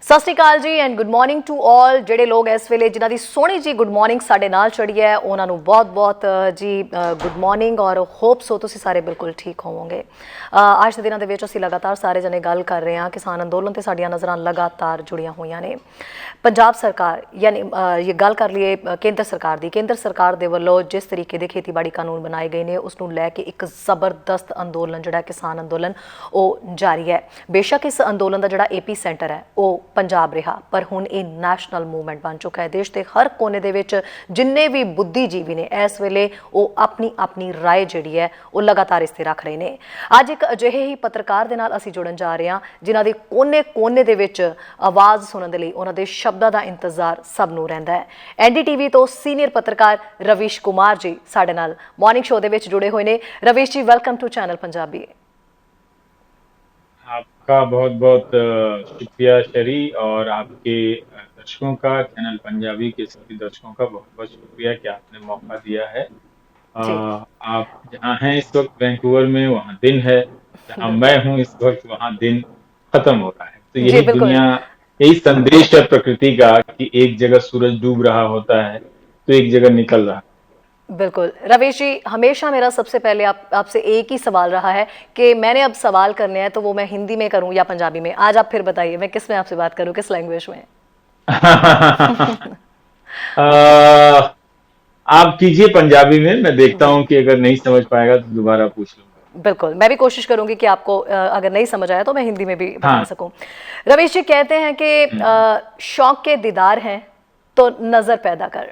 ਸਤਿ ਸ਼੍ਰੀ ਅਕਾਲ ਜੀ and good morning to all. ਜਿਹੜੇ ਲੋਕ ਇਸ ਵੇਲੇ ਜਿਨ੍ਹਾਂ ਦੀ ਸੋਹਣੀ ਜੀ ਗੁੱਡ ਮਾਰਨਿੰਗ ਸਾਡੇ ਨਾਲ ਚੜੀ ਹੈ ਉਹਨਾਂ ਨੂੰ ਬਹੁਤ-ਬਹੁਤ ਜੀ ਗੁੱਡ ਮਾਰਨਿੰਗ ਔਰ ਹੋਪ ਸੋ ਤੁਸੀਂ ਸਾਰੇ ਬਿਲਕੁਲ ਠੀਕ ਹੋਵੋਗੇ। ਅੱਜ ਦੇ ਦਿਨਾਂ ਦੇ ਵਿੱਚ ਅਸੀਂ ਲਗਾਤਾਰ ਸਾਰੇ ਜਣੇ ਗੱਲ ਕਰ ਰਹੇ ਹਾਂ ਕਿਸਾਨ ਅੰਦੋਲਨ ਤੇ ਸਾਡੀਆਂ ਨਜ਼ਰਾਂ ਲਗਾਤਾਰ ਜੁੜੀਆਂ ਹੋਈਆਂ ਨੇ। ਪੰਜਾਬ ਸਰਕਾਰ ਯਾਨੀ ਇਹ ਗੱਲ ਕਰ ਲਈਏ ਕੇਂਦਰ ਸਰਕਾਰ ਦੀ, ਕੇਂਦਰ ਸਰਕਾਰ ਦੇ ਵੱਲੋਂ ਜਿਸ ਤਰੀਕੇ ਦੇ ਖੇਤੀਬਾੜੀ ਕਾਨੂੰਨ ਬਣਾਏ ਗਏ ਨੇ ਉਸ ਨੂੰ ਲੈ ਕੇ ਇੱਕ ਜ਼ਬਰਦਸਤ ਅੰਦੋਲਨ ਜਿਹੜਾ ਕਿਸਾਨ ਅੰਦੋਲਨ ਉਹ ਜਾਰੀ ਹੈ। ਬੇਸ਼ੱਕ ਇਸ ਅੰਦੋਲਨ ਦਾ ਜਿਹੜਾ ਏਪੀ ਸੈਂਟਰ ਹੈ ਉਹ ਪੰਜਾਬ ਰਿਹਾ, ਪਰ ਹੁਣ ਇਹ ਨੈਸ਼ਨਲ ਮੂਵਮੈਂਟ ਬਣ ਚੁੱਕਾ ਹੈ। ਦੇਸ਼ ਦੇ ਹਰ ਕੋਨੇ ਦੇ ਵਿੱਚ ਜਿੰਨੇ ਵੀ ਬੁੱਧੀਜੀਵੀ ਨੇ ਇਸ ਵੇਲੇ ਉਹ ਆਪਣੀ ਰਾਏ ਜਿਹੜੀ ਹੈ ਉਹ ਲਗਾਤਾਰ ਇਸ ਤੇ ਰੱਖ ਰਹੇ ਨੇ। ਅੱਜ ਇੱਕ ਅਜਿਹੇ ਹੀ ਪੱਤਰਕਾਰ ਦੇ ਨਾਲ ਅਸੀਂ ਜੁੜਨ ਜਾ ਰਹੇ ਹਾਂ ਜਿਨ੍ਹਾਂ ਦੇ ਕੋਨੇ ਦੇ ਵਿੱਚ ਆਵਾਜ਼ ਸੁਣਨ ਦੇ ਲਈ ਉਹਨਾਂ ਦੇ ਸ਼ਬਦਾਂ ਦਾ ਇੰਤਜ਼ਾਰ ਸਭ ਨੂੰ ਰਹਿੰਦਾ ਹੈ। ਐਨਡੀਟੀਵੀ ਤੋਂ ਸੀਨੀਅਰ ਪੱਤਰਕਾਰ ਰਵੀਸ਼ ਕੁਮਾਰ ਜੀ ਸਾਡੇ ਨਾਲ ਮਾਰਨਿੰਗ ਸ਼ੋਅ ਦੇ ਵਿੱਚ ਜੁੜੇ ਹੋਏ ਨੇ। ਰਵੀਸ਼ जी, वेलकम टू चैनल पंजाबी। आपका बहुत बहुत शुक्रिया शरी, और आपके दर्शकों का, चैनल पंजाबी के सभी दर्शकों का बहुत बहुत शुक्रिया कि आपने मौका दिया है। जी आप जहाँ हैं इस वक्त वैंकूवर में, वहाँ दिन है। जहाँ मैं हूँ इस वक्त, वहाँ दिन खत्म हो रहा है। तो जी यही बिल्कुल दुनिया, यही संदेश है प्रकृति का कि एक जगह सूरज डूब रहा होता है तो एक जगह निकल रहा है। बिल्कुल रवीश जी, हमेशा मेरा सबसे पहले आपसे एक ही सवाल रहा है कि मैंने अब सवाल करने हैं तो वो मैं हिंदी में करूं या पंजाबी में। आज आप फिर बताइए मैं किस में आपसे बात करूं, किस लैंग्वेज में? आप कीजिए पंजाबी में, मैं देखता हूँ कि अगर नहीं समझ पाएगा तो दोबारा पूछ लूंगा। बिल्कुल, मैं भी कोशिश करूंगी कि आपको अगर नहीं समझ आया तो मैं हिंदी में भी बता हाँ। सकूं। रवीश जी कहते हैं कि शौक के दीदार हैं तो नजर पैदा कर।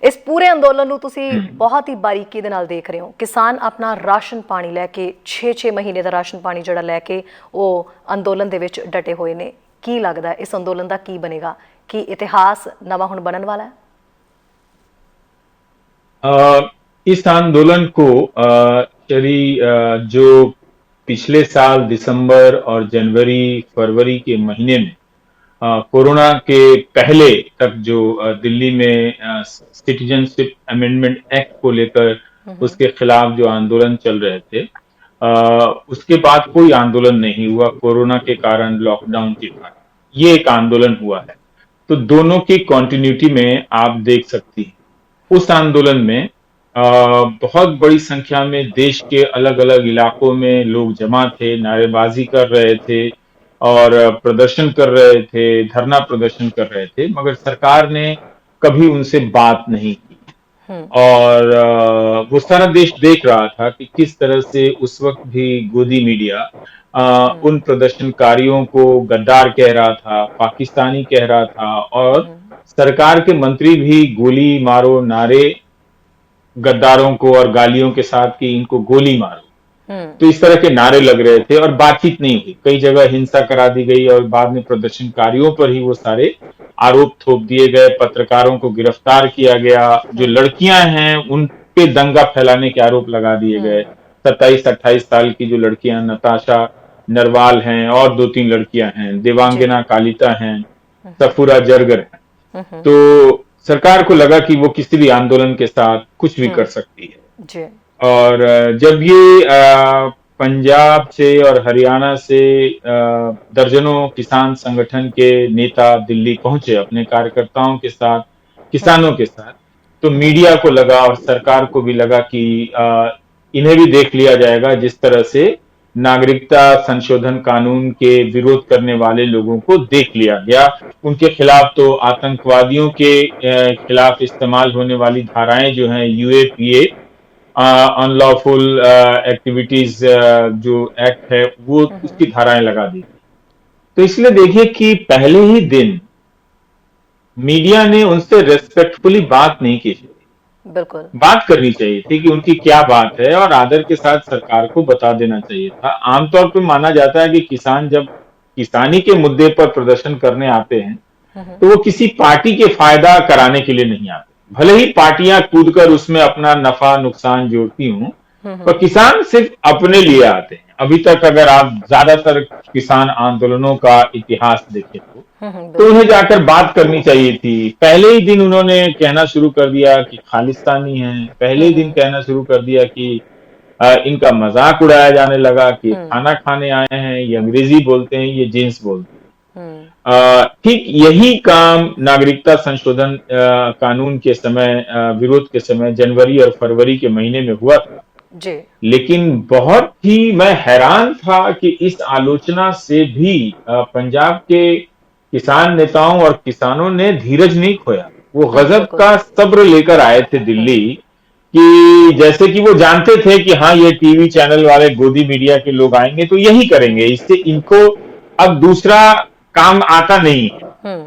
इस पूरे अंदोलन ਨੂੰ ਤੁਸੀਂ ਬਹੁਤ ਹੀ ਬਾਰੀਕੀ ਦੇ ਨਾਲ ਦੇਖ ਰਹੇ ਹੋ। ਕਿਸਾਨ ਆਪਣਾ ਰਾਸ਼ਨ ਪਾਣੀ ਲੈ ਕੇ 6-6 ਮਹੀਨੇ ਦਾ ਰਾਸ਼ਨ ਪਾਣੀ ਜਿਹੜਾ ਲੈ ਕੇ ਉਹ ਅੰਦੋਲਨ ਦੇ ਵਿੱਚ ਡਟੇ ਹੋਏ ਨੇ। ਕੀ ਲੱਗਦਾ ਇਸ ਅੰਦੋਲਨ ਦਾ ਕੀ ਬਣੇਗਾ? ਕੀ ਇਤਿਹਾਸ ਨਵਾਂ ਹੁਣ ਬਣਨ ਵਾਲਾ ਹੈ? इस आंदोलन को जो पिछले साल दिसंबर और जनवरी फरवरी के महीने में कोरोना के पहले तक जो दिल्ली में सिटीजनशिप अमेंडमेंट एक्ट को लेकर उसके खिलाफ जो आंदोलन चल रहे थे, उसके बाद कोई आंदोलन नहीं हुआ। कोरोना के कारण, लॉकडाउन के कारण ये एक आंदोलन हुआ है। तो दोनों की कॉन्टिन्यूटी में आप देख सकती हैं। उस आंदोलन में बहुत बड़ी संख्या में देश के अलग अलग इलाकों में लोग जमा थे, नारेबाजी कर रहे थे और प्रदर्शन कर रहे थे, धरना प्रदर्शन कर रहे थे, मगर सरकार ने कभी उनसे बात नहीं की। और वो सारा देश देख रहा था कि किस तरह से उस वक्त भी गोदी मीडिया उन प्रदर्शनकारियों को गद्दार कह रहा था, पाकिस्तानी कह रहा था, और सरकार के मंत्री भी गोली मारो नारे गद्दारों को और गालियों के साथ कि इनको गोली मारो, तो इस तरह के नारे लग रहे थे और बातचीत नहीं हुई। कई जगह हिंसा करा दी गई और बाद में प्रदर्शनकारियों पर ही वो सारे आरोप थोप दिए गए, पत्रकारों को गिरफ्तार किया गया, जो लड़कियां हैं उन पे दंगा फैलाने के आरोप लगा दिए गए। 27-28 साल की जो लड़कियां, नताशा नरवाल हैं और 2-3 लड़कियां हैं, देवांगना कालिता हैं, सफूरा जरगर हैं। तो सरकार को लगा कि वो किसी भी आंदोलन के साथ कुछ भी कर सकती है जी। और जब ये पंजाब से और हरियाणा से दर्जनों किसान संगठन के नेता दिल्ली पहुंचे अपने कार्यकर्ताओं के साथ, किसानों के साथ, तो मीडिया को लगा और सरकार को भी लगा कि इन्हें भी देख लिया जाएगा। जिस तरह से नागरिकता संशोधन कानून के विरोध करने वाले लोगों को देख लिया गया, उनके खिलाफ तो आतंकवादियों के खिलाफ इस्तेमाल होने वाली धाराएं जो हैं, यूएपीए अनलॉफुल एक्टिविटीज जो एक्ट है, वो उसकी धाराएं लगा दी। तो इसलिए देखिए कि पहले ही दिन मीडिया ने उनसे रेस्पेक्टफुली बात नहीं की। बिल्कुल बात करनी चाहिए थी कि उनकी क्या बात है और आदर के साथ सरकार को बता देना चाहिए था। आमतौर पर माना जाता है कि किसान जब किसानी के मुद्दे पर प्रदर्शन करने आते हैं तो वो किसी पार्टी के फायदा कराने के लिए नहीं आते। भले ही पार्टियां कूदकर उसमें अपना नफा नुकसान जोड़ती हूं, पर किसान सिर्फ अपने लिए आते हैं। अभी तक अगर आप ज्यादातर किसान आंदोलनों का इतिहास देखें तो उन्हें जाकर बात करनी चाहिए थी। पहले ही दिन उन्होंने कहना शुरू कर दिया कि खालिस्तानी हैं, पहले ही दिन कहना शुरू कर दिया कि इनका मजाक उड़ाया जाने लगा कि खाना खाने आए हैं, ये अंग्रेजी बोलते हैं, ये जींस बोलते हैं। ठीक यही काम नागरिकता संशोधन कानून के समय, विरोध के समय जनवरी और फरवरी के महीने में हुआ था। जी। लेकिन बहुत ही मैं हैरान था कि इस आलोचना से भी पंजाब के किसान नेताओं और किसानों ने धीरज नहीं खोया। वो गजब बिल्कुल। का सब्र लेकर आए थे दिल्ली, कि जैसे कि वो जानते थे कि हाँ, ये टीवी चैनल वाले गोदी मीडिया के लोग आएंगे तो यही करेंगे, इससे इनको अब दूसरा काम आता नहीं है। हम्म।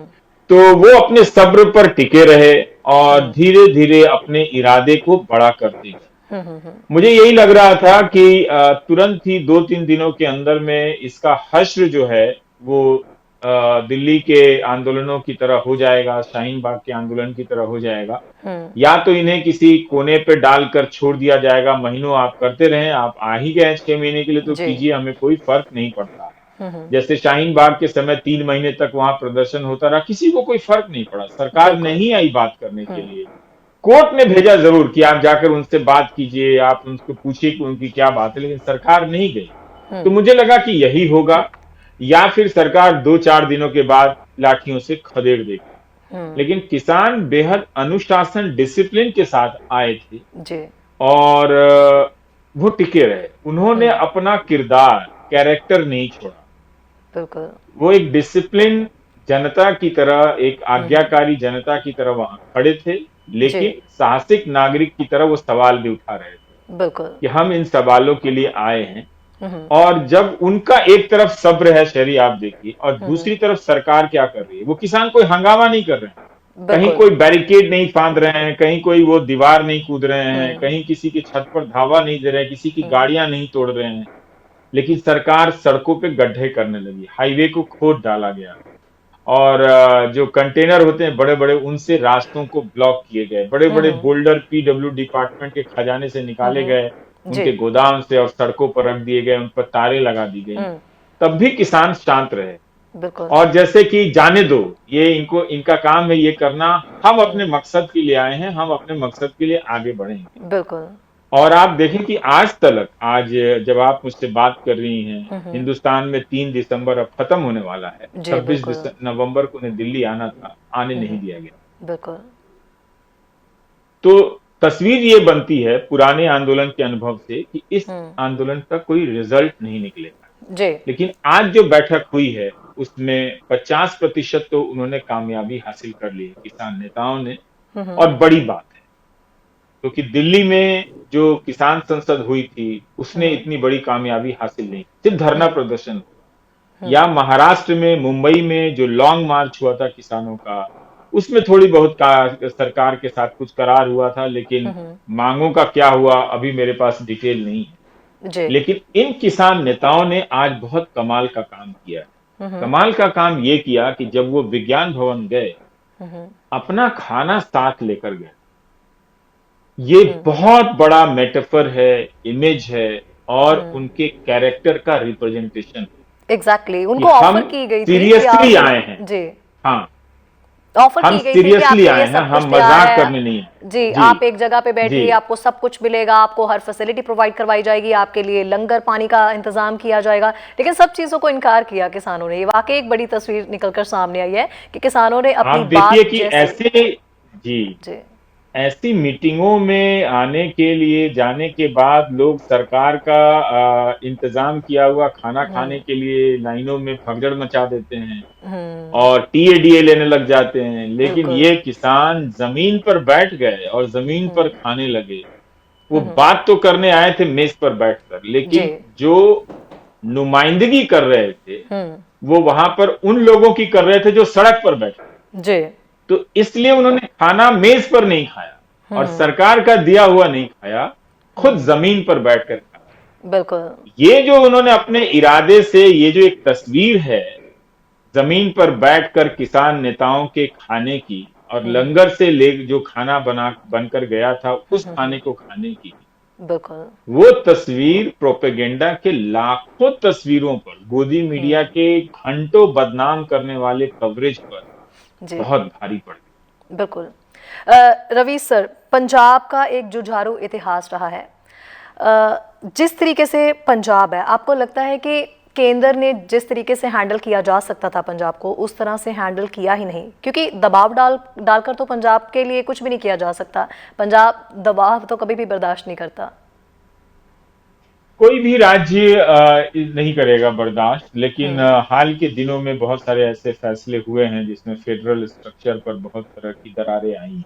तो वो अपने सब्र पर टिके रहे और हम्म। धीरे धीरे अपने इरादे को बड़ा करते गए। हम्म। मुझे यही लग रहा था कि तुरंत ही 2-3 दिनों के अंदर में इसका हश्र जो है वो दिल्ली के आंदोलनों की तरह हो जाएगा, शाहीन बाग के आंदोलन की तरह हो जाएगा, हम्म। या तो इन्हें किसी कोने पे डालकर छोड़ दिया जाएगा, महीनों आप करते रहें, आप आ ही गए 6 महीने के लिए तो जी। कीजिए, हमें कोई फर्क नहीं पड़ता। हम्म। जैसे शाहीन बाग के समय 3 महीने तक वहां प्रदर्शन होता रहा, किसी को कोई फर्क नहीं पड़ा, सरकार बिल्कुल। नहीं आई बात करने के हम्म। लिए। कोर्ट ने भेजा जरूर कि आप जाकर उनसे बात कीजिए, आप उनको पूछिए कि उनकी क्या बात है, लेकिन सरकार नहीं गई। तो हम्म। मुझे लगा कि यही होगा, या फिर सरकार 2-4 दिनों के बाद लाठियों से खदेड़ देगी। हम्म। लेकिन किसान बेहद अनुशासन, डिसिप्लिन के साथ आए थे जी। और वो टिके रहे। उन्होंने हम्म। अपना किरदार, कैरेक्टर नहीं छोड़ा। बिल्कुल। वो एक डिसिप्लिन जनता की तरह, एक हम्म। आज्ञाकारी जनता की तरह वहां खड़े थे, जी। लेकिन साहसिक नागरिक की तरह वो सवाल भी उठा रहे थे बिल्कुल। कि हम इन सवालों के लिए आए हैं। हम्म। और जब उनका एक तरफ सब्र है शहरी, आप देखिए, और हम्म। दूसरी तरफ सरकार क्या कर रही है, वो किसान कोई हंगामा नहीं कर रहे हैं, कहीं बिल्कुल। कोई बैरिकेड नहीं फांद रहे हैं, कहीं कोई वो दीवार नहीं कूद रहे हैं, हम्म। कहीं किसी की छत पर धावा नहीं दे रहे हैं, किसी की हम्म। गाड़ियां नहीं तोड़ रहे हैं। लेकिन सरकार सड़कों पे गड्ढे करने लगी, हाईवे को खोद डाला गया, और जो कंटेनर होते हैं बड़े बड़े, उनसे रास्तों को ब्लॉक किए गए, बड़े बड़े हम्म। बोल्डर पीडब्ल्यू डिपार्टमेंट के खजाने से निकाले गए, जी। उनके गोदाम से और सड़कों पर रख दिए गए, उन पर तारे लगा दी गई। हम्म। तब भी किसान शांत रहे, बिल्कुल। और जैसे कि जाने दो, ये इनको, इनका काम है ये करना, हम अपने हम्म। मकसद के लिए आए हैं, हम अपने मकसद के लिए आगे बढ़ेंगे। बिल्कुल। और आप देखें कि आज तलक, आज जब आप मुझसे बात कर रही हैं, हम्म। हिंदुस्तान में 3 दिसंबर अब खत्म होने वाला है, जी। छब्बीस बिल्कुल। नवंबर को उन्हें दिल्ली आना था, आने नहीं दिया गया। बिल्कुल। तो तस्वीर ये बनती है पुराने आंदोलन के अनुभव से कि इस हम्म। आंदोलन का कोई रिजल्ट नहीं निकलेगा। जी। लेकिन आज जो बैठक हुई है उसमें 50% तो उन्होंने कामयाबी हासिल कर ली है, किसान नेताओं ने। हम्म। और बड़ी बात है, क्योंकि दिल्ली में जो किसान संसद हुई थी उसने हम्म। इतनी बड़ी कामयाबी हासिल नहीं, सिर्फ धरना हम्म। प्रदर्शन। या महाराष्ट्र में, मुंबई में जो लॉन्ग मार्च हुआ था किसानों का, उसमें थोड़ी बहुत सरकार के साथ कुछ करार हुआ था, लेकिन हम्म। मांगों का क्या हुआ अभी मेरे पास डिटेल नहीं है। जी। लेकिन इन किसान नेताओं ने आज बहुत कमाल का काम किया है। हम्म। कमाल का काम ये किया कि जब वो विज्ञान भवन गए, हम्म। अपना खाना साथ लेकर गए। ये हम्म। बहुत बड़ा मेटाफर है, इमेज है, और हम्म। उनके कैरेक्टर का रिप्रेजेंटेशन एग्जैक्टली, कि उनको हम ऑफर की गई थी कि सीरियसली आप। आए हैं। जी। हाँ, ऑफर हम की गई थी कि सीरियसली आपके लिए आए हैं, सब कुछ हम तैयार मजाक है। करने नहीं है। जी, जी, आप एक जगह पे जी। बैठिए, आपको सब कुछ मिलेगा, आपको हर फैसिलिटी प्रोवाइड करवाई जाएगी, आपके लिए लंगर पानी का इंतजाम किया जाएगा। लेकिन सब चीजों को इनकार किया किसानों ने। ये वाकई एक बड़ी तस्वीर निकलकर सामने आई है कि किसानों ने अपनी आप देखिए बात कि जैसे। ऐसे, जी, जी। ऐसी मीटिंगों में आने के लिए, जाने के बाद लोग सरकार का इंतजाम किया हुआ खाना खाने के लिए लाइनों में भगदड़ मचा देते हैं हम्म। और टीएडीए लेने लग जाते हैं। लेकिन बिल्कुल। ये किसान जमीन पर बैठ गए और जमीन पर हम्म। खाने लगे। वो हम्म। बात तो करने आए थे मेज पर बैठकर, जी। लेकिन जो नुमाइंदगी कर रहे थे हम्म। वो वहां पर उन लोगों की कर रहे थे जो सड़क पर बैठे। जी। तो इसलिए उन्होंने खाना मेज पर नहीं खाया और हम्म। सरकार का दिया हुआ नहीं खाया, खुद हम्म। जमीन पर बैठकर खाया। बिल्कुल। ये जो उन्होंने अपने इरादे से, ये जो एक तस्वीर है जमीन पर बैठकर किसान नेताओं के खाने की, और लंगर से ले जो खाना बनकर गया था उस खाने को खाने की, बिल्कुल। वो तस्वीर प्रोपेगेंडा के लाखों तस्वीरों पर, गोदी मीडिया के घंटों बदनाम करने वाले कवरेज पर जी। बहुत भारी पड़ गई। बिल्कुल। रवि सर, पंजाब का एक जुझारू इतिहास रहा है। जिस तरीके से पंजाब है, आपको लगता है कि केंद्र ने जिस तरीके से हैंडल किया जा सकता था पंजाब को, उस तरह से हैंडल किया ही नहीं, क्योंकि दबाव डालकर तो पंजाब के लिए कुछ भी नहीं किया जा सकता। पंजाब दबाव तो कभी भी बर्दाश्त नहीं करता। कोई भी राज्य नहीं करेगा बर्दाश्त, लेकिन हाल के दिनों में बहुत सारे ऐसे फैसले हुए हैं जिसमें फेडरल स्ट्रक्चर पर बहुत तरह की दरारें आई हैं।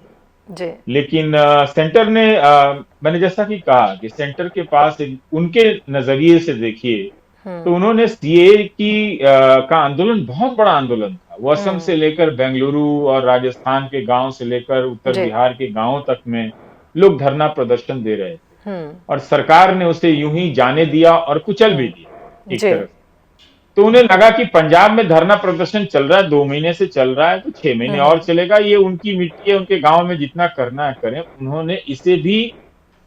जी। लेकिन सेंटर ने मैंने जैसा कि कहा कि सेंटर के पास उनके नजरिए से देखिए तो उन्होंने सीए का आंदोलन बहुत बड़ा आंदोलन था। वो असम से लेकर बेंगलुरु और राजस्थान के गांव से लेकर उत्तर जी। बिहार के गांवों तक में लोग धरना प्रदर्शन दे रहे थे, हम्म। और सरकार ने उसे यूं ही जाने दिया और कुचल भी दिया एक जी। तरह से। तो उन्हें लगा कि पंजाब में धरना प्रदर्शन चल रहा है, 2 महीने से चल रहा है, तो 6 महीने और चलेगा, ये उनकी मिट्टी है, उनके गांव में जितना करना है करें। उन्होंने इसे भी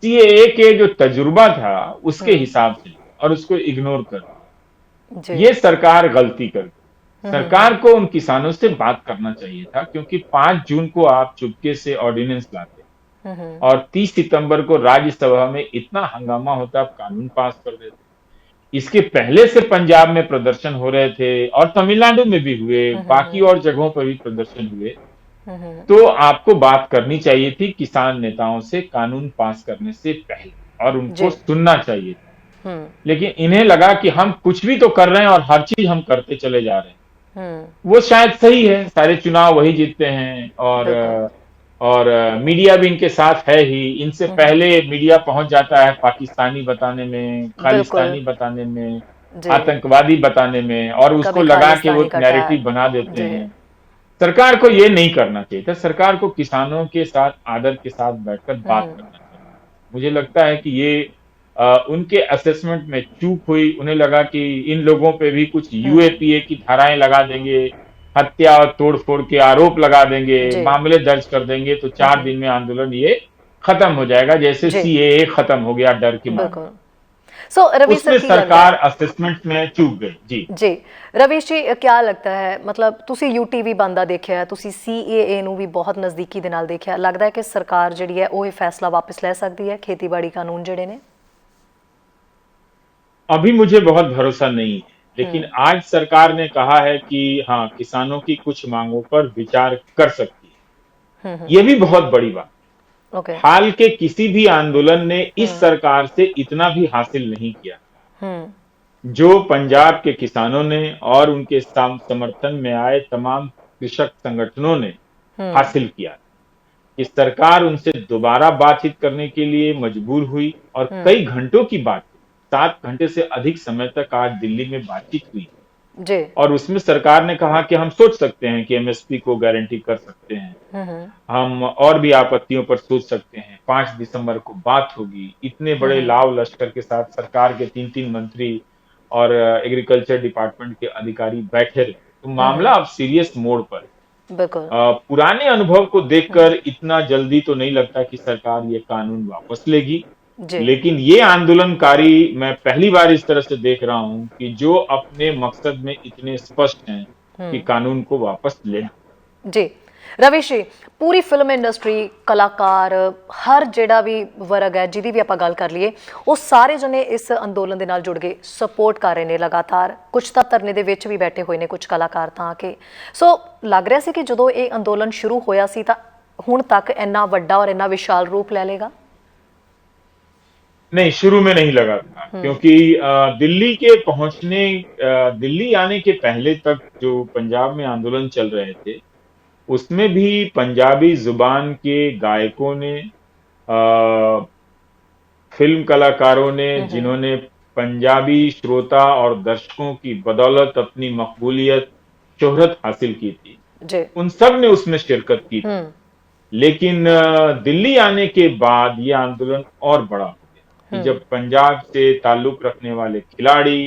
सीएए के जो तजुर्बा था उसके हिसाब से और उसको इग्नोर कर दिया। जी। ये सरकार गलती कर गई। सरकार को उन किसानों से बात करना चाहिए था, क्योंकि 5 जून को आप चुपके से ऑर्डिनेंस लाते और 30 सितंबर को राज्यसभा में इतना हंगामा होता, आप कानून पास कर देते। इसके पहले से पंजाब में प्रदर्शन हो रहे थे और तमिलनाडु में भी हुए, बाकी और जगहों पर भी प्रदर्शन हुए। तो आपको बात करनी चाहिए थी किसान नेताओं से कानून पास करने से पहले, और उनको जी। सुनना चाहिए था। लेकिन इन्हें लगा कि हम कुछ भी तो कर रहे हैं और हर चीज हम करते चले जा रहे हैं। वो शायद सही है, सारे चुनाव वही जीतते हैं, और मीडिया भी इनके साथ है ही। इनसे पहले मीडिया पहुंच जाता है पाकिस्तानी बताने में, बिल्कुल। खालिस्तानी बताने में, जी। आतंकवादी बताने में, और उसको कभी लगा कि वो खालिस्तानी का नैरेटिव टैग। बना देते जी। हैं। सरकार को ये नहीं करना चाहिए था। सरकार को किसानों के साथ आदर के साथ बैठकर बात करना चाहिए। मुझे लगता है कि ये उनके असेसमेंट में चूक हुई। उन्हें लगा कि इन लोगों पे भी कुछ यूएपीए की धाराएं लगा देंगे, हत्या और तोड़फोड़ के आरोप लगा देंगे, जी। मामले दर्ज कर देंगे, तो 4 दिन में आंदोलन ये खत्म हो जाएगा, जैसे जी। सीएए खत्म हो गया डर के मारे। बिल्कुल। सो रवि सर उसमें की गल है। सरकार असेसमेंट में चूक गई। जी ਜੀ ਰਵੀਸ਼ ਜੀ, क्या लगता है, मतलब ਤੁਸੀਂ ਯੂਟੀਵੀ ਬੰਦਾ ਦੇਖਿਆ, ਤੁਸੀਂ ਸੀਏਏ ਨੂੰ ਵੀ ਬਹੁਤ ਨਜ਼ਦੀਕੀ ਦੇ ਨਾਲ ਦੇਖਿਆ, ਲੱਗਦਾ ਹੈ ਕਿ ਸਰਕਾਰ ਜਿਹੜੀ ਹੈ ਉਹ ਇਹ ਫੈਸਲਾ ਵਾਪਸ ਲੈ ਸਕਦੀ ਹੈ ਖੇਤੀਬਾੜੀ ਕਾਨੂੰਨ ਜਿਹੜੇ ਨੇ? अभी मुझे बहुत भरोसा नहीं है, लेकिन आज सरकार ने कहा है कि हाँ, किसानों की कुछ मांगों पर विचार कर सकती है। ये भी बहुत बड़ी बात। ओके। हाल के किसी भी आंदोलन ने इस सरकार से इतना भी हासिल नहीं किया जो पंजाब के किसानों ने और उनके समर्थन में आए तमाम कृषक संगठनों ने हासिल किया। कि सरकार उनसे दोबारा बातचीत करने के लिए मजबूर हुई, और कई घंटों की बात, 7 घंटे से अधिक समय तक आज दिल्ली में बातचीत हुई। जी। और उसमें सरकार ने कहा कि हम सोच सकते हैं कि एमएसपी को गारंटी कर सकते हैं, हम और भी आपत्तियों पर सोच सकते हैं। 5 दिसंबर को बात होगी। इतने बड़े लाव लश्कर के साथ सरकार के 3-3 मंत्री और एग्रीकल्चर डिपार्टमेंट के अधिकारी बैठे रहे, तो मामला अब सीरियस मोड पर। बिल्कुल। पुराने अनुभव को देखकर इतना जल्दी तो नहीं लगता कि सरकार ये कानून वापस लेगी। जी। लेकिन ये आंदोलनकारी मैं पहली बार इस तरह से देख रहा हूं कि जो अपने मकसद में इतने स्पष्ट हैं कि कानून को वापस लेना। जी रविश जी, पूरी फिल्म इंडस्ट्री, कलाकार, हर ਜਿਹੜਾ ਵੀ ਵਰਗ ਹੈ ਜਿਹਦੀ ਵੀ ਆਪਾਂ ਗੱਲ ਕਰ ਲਈਏ, ਉਹ ਸਾਰੇ ਜਣੇ ਇਸ ਅੰਦੋਲਨ ਦੇ ਨਾਲ ਜੁੜ ਗਏ, ਸਪੋਰਟ ਕਰ ਰਹੇ ਨੇ ਲਗਾਤਾਰ। ਕੁਝ ਤਾਂ ਧਰਨੇ ਦੇ ਵਿੱਚ ਵੀ ਬੈਠੇ ਹੋਏ ਨੇ ਕੁਝ ਕਲਾਕਾਰ ਤਾਂ ਆ ਕੇ। ਸੋ ਲੱਗ ਰਿਹਾ ਸੀ ਕਿ ਜਦੋਂ ਇਹ ਅੰਦੋਲਨ ਸ਼ੁਰੂ ਹੋਇਆ ਸੀ ਤਾਂ ਹੁਣ ਤੱਕ ਇੰਨਾ ਵੱਡਾ ਔਰ ਇੰਨਾ ਵਿਸ਼ਾਲ ਰੂਪ ਲੈ ਲੇਗਾ? नहीं, शुरू में नहीं लगा था, क्योंकि दिल्ली आने के पहले तक जो पंजाब में आंदोलन चल रहे थे उसमें भी पंजाबी जुबान के गायकों ने, फिल्म कलाकारों ने, जिन्होंने पंजाबी श्रोता और दर्शकों की बदौलत अपनी मकबूलियत, शोहरत हासिल की थी, उन सब ने उसमें शिरकत की थी। लेकिन दिल्ली आने के बाद ये आंदोलन और बड़ा हो गया कि जब पंजाब से ताल्लुक रखने वाले खिलाड़ी,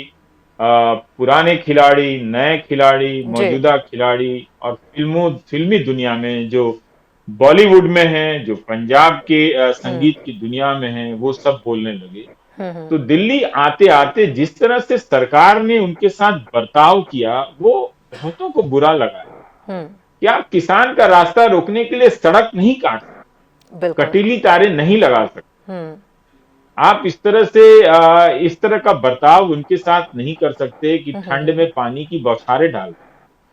पुराने खिलाड़ी, नए खिलाड़ी, मौजूदा खिलाड़ी, और फिल्मी दुनिया में जो बॉलीवुड में हैं, जो पंजाब के संगीत की दुनिया में हैं, वो सब बोलने लगे। तो दिल्ली आते आते जिस तरह से सरकार ने उनके साथ बर्ताव किया वो बहुतों को बुरा लगा। कि आप किसान का रास्ता रोकने के लिए सड़क नहीं काट सकते, कटीली तारे नहीं लगा सकते, आप इस तरह से इस तरह का बर्ताव उनके साथ नहीं कर सकते कि ठंड में पानी की बौछारें डाल।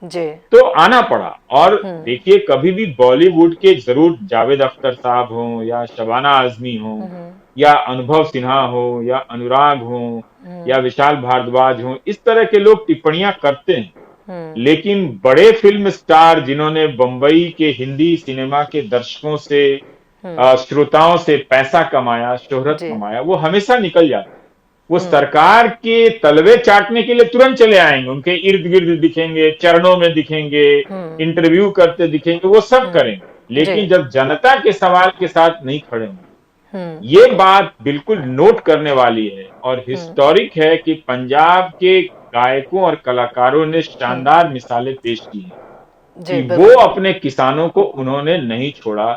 जी। तो आना पड़ा। और हम्म। देखिए, कभी भी बॉलीवुड के जरूर जावेद अख्तर साहब हों या शबाना आजमी हों हम्म। या अनुभव सिन्हा हो या अनुराग हो या हम्म। विशाल भारद्वाज हो, इस तरह के लोग टिप्पणियां करते हैं। हम्म। लेकिन बड़े फिल्म स्टार जिन्होंने बंबई के हिंदी सिनेमा के दर्शकों से, हम्म। श्रोताओं से पैसा कमाया, शोहरत जी। कमाया, वो हमेशा निकल जाते। वो हम्म। सरकार के तलवे चाटने के लिए तुरंत चले आएंगे, उनके इर्द गिर्द दिखेंगे, चरणों में दिखेंगे, हम्म। इंटरव्यू करते दिखेंगे, वो सब करेंगे। जी। लेकिन जब जनता के सवाल के साथ नहीं खड़े होंगे, हम्म। ये बात बिल्कुल नोट करने वाली है और हम्म। हिस्टोरिक है कि पंजाब के गायकों और कलाकारों ने शानदार मिसालें पेश की हैं जी कि वो बिल्कुल। अपने किसानों को उन्होंने नहीं छोड़ा।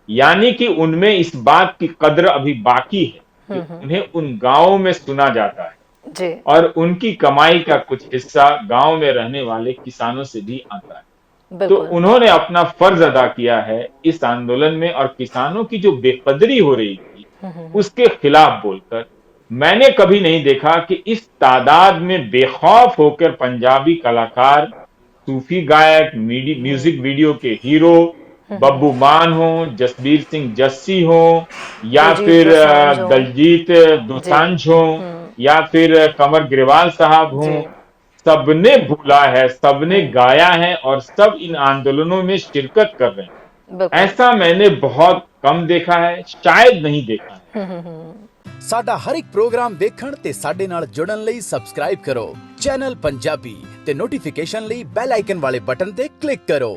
यानी कि उनमें इस बात की कद्र अभी बाकी है कि उन्हें उन गांवों में सुना जाता है जी और उनकी कमाई का कुछ हिस्सा गांव में रहने वाले किसानों से भी आता है। तो बिल्कुल। उन्होंने अपना फर्ज अदा किया है इस आंदोलन में, और किसानों की जो बेकदरी हो रही थी उसके खिलाफ बोलकर। मैंने कभी नहीं देखा कि इस तादाद में बेखौफ होकर पंजाबी कलाकार, सूफी गायक, म्यूजिक वीडियो के हीरो, बब्बू मान हो, जसबीर सिंह जस्सी हो या दिलजीत फिर दोसांझ हो। दलजीत जी। दोसांझ हो हम्म। या फिर कंवर ग्रेवाल साहब हो, जी सबने भूला है, सबने हम्म। गाया है और सब इन आंदोलनों में शिरकत कर रहे हैं। बिल्कुल। ऐसा मैंने बहुत कम देखा है, शायद नहीं देखा है। ਸਾਡਾ ਹਰ ਇੱਕ ਪ੍ਰੋਗਰਾਮ ਵੇਖਣ ਤੇ ਸਾਡੇ ਨਾਲ ਜੁੜਨ ਲਈ ਸਬਸਕ੍ਰਾਈਬ ਕਰੋ ਚੈਨਲ ਪੰਜਾਬੀ ਤੇ ਨੋਟੀਫਿਕੇਸ਼ਨ ਲਈ ਬੈਲ ਆਈਕਨ ਵਾਲੇ ਬਟਨ ਤੇ ਕਲਿੱਕ ਕਰੋ।